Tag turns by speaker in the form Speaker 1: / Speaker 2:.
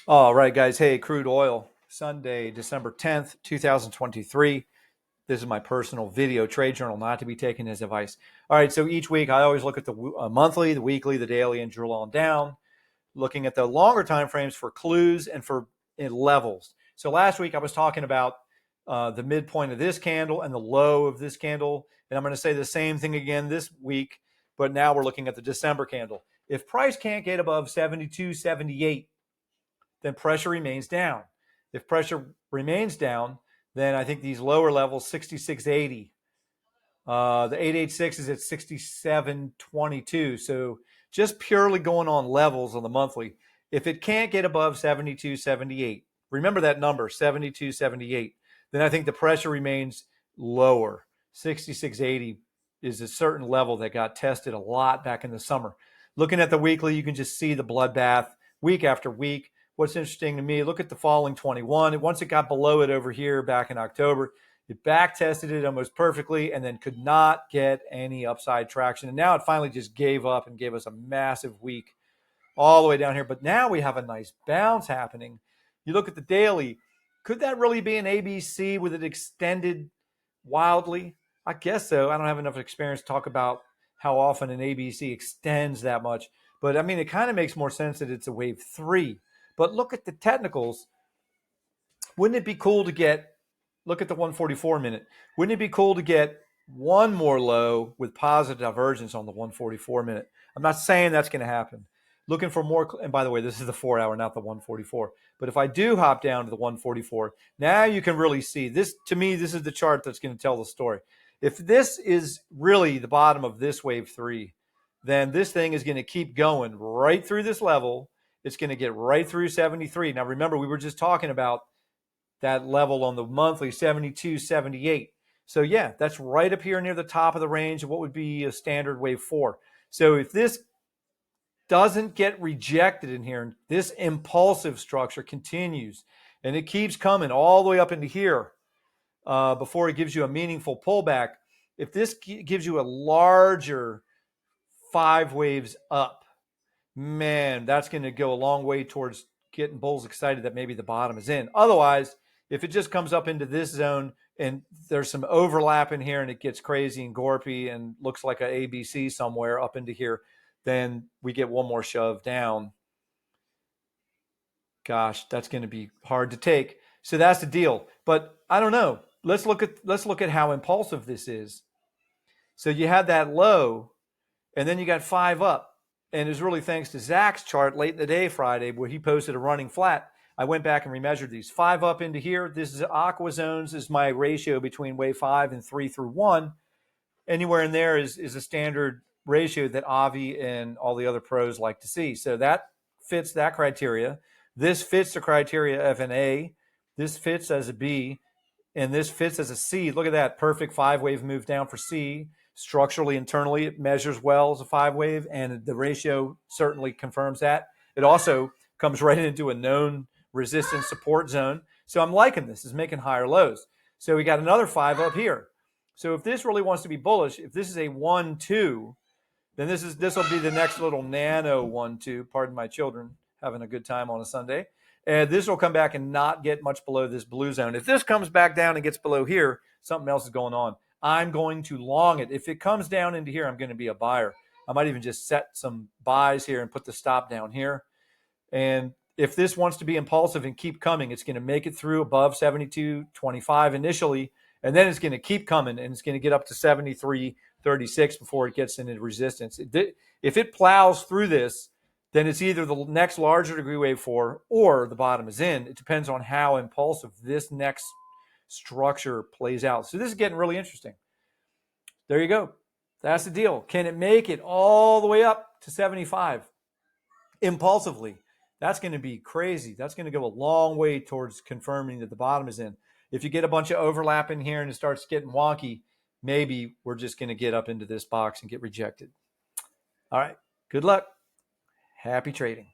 Speaker 1: All right, guys. Hey, crude oil, Sunday, December 10th, 2023. This is my personal video trade journal, not to be taken as advice. All right, so each week I always look at the monthly, the weekly, the daily, and drill on down, looking at the longer time frames for clues and for levels. So last week I was talking about the midpoint of this candle and the low of this candle, and I'm going to say the same thing again this week, but now we're looking at the December candle. If price can't get above 72.78, then pressure remains down. If pressure remains down, then I think these lower levels, 66.80, the 886 is at 67.22. So just purely going on levels on the monthly. If it can't get above 72.78, remember that number, 72.78, then I think the pressure remains lower. 66.80 is a certain level that got tested a lot back in the summer. Looking at the weekly, you can just see the bloodbath week after week. What's interesting to me, look at the falling 21. Once it got below it over here back in October, it back tested it almost perfectly and then could not get any upside traction. And now it finally just gave up and gave us a massive week all the way down here. But now we have a nice bounce happening. You look at the daily, could that really be an ABC with it extended wildly? I guess so. I don't have enough experience to talk about how often an ABC extends that much. But I mean, it kind of makes more sense that it's a wave 3. But look at the technicals. Wouldn't it be cool to get, look at the 144 minute. Wouldn't it be cool to get one more low with positive divergence on the 144 minute? I'm not saying that's going to happen. Looking for more, and by the way, this is the 4 hour, not the 144. But if I do hop down to the 144, now you can really see this. To me, this is the chart that's going to tell the story. If this is really the bottom of this wave 3, then this thing is going to keep going right through this level. It's going to get right through 73. Now, remember, we were just talking about that level on the monthly, 72.78. So, yeah, that's right up here near the top of the range of what would be a standard wave 4. So if this doesn't get rejected in here, and this impulsive structure continues, and it keeps coming all the way up into here before it gives you a meaningful pullback, if this gives you a larger 5 waves up, man, that's going to go a long way towards getting bulls excited that maybe the bottom is in. Otherwise, if it just comes up into this zone and there's some overlap in here and it gets crazy and gorpy and looks like a ABC somewhere up into here, then we get one more shove down. Gosh, that's going to be hard to take. So that's the deal. But I don't know. Let's look at how impulsive this is. So you had that low, and then you got 5 up. And it was really thanks to Zach's chart late in the day Friday where he posted a running flat. I went back and remeasured these. 5 up into here. This is aqua zones. This is my ratio between wave 5 and 3 through 1. Anywhere in there is a standard ratio that Avi and all the other pros like to see. So that fits that criteria. This fits the criteria of an A. This fits as a B. And this fits as a C. Look at that perfect 5-wave move down for C. Structurally, internally, it measures well as a 5-wave, and the ratio certainly confirms that. It also comes right into a known resistance support zone. So I'm liking this. It's making higher lows. So we got another 5 up here. So if this really wants to be bullish, if this is a 1-2, then this will be the next little nano 1-2. Pardon my children having a good time on a Sunday. And this will come back and not get much below this blue zone. If this comes back down and gets below here, something else is going on. I'm going to long it. If it comes down into here, I'm going to be a buyer. I might even just set some buys here and put the stop down here. And if this wants to be impulsive and keep coming, it's going to make it through above 72.25 initially, and then it's going to keep coming, and it's going to get up to 73.36 before it gets into resistance. If it plows through this, then it's either the next larger degree wave 4 or the bottom is in. It depends on how impulsive this next structure plays out. So this is getting really interesting. There you go. That's the deal. Can it make it all the way up to 75 impulsively? That's going to be crazy. That's going to go a long way towards confirming that the bottom is in. If you get a bunch of overlap in here and it starts getting wonky, maybe we're just going to get up into this box and get rejected. All right. Good luck. Happy trading.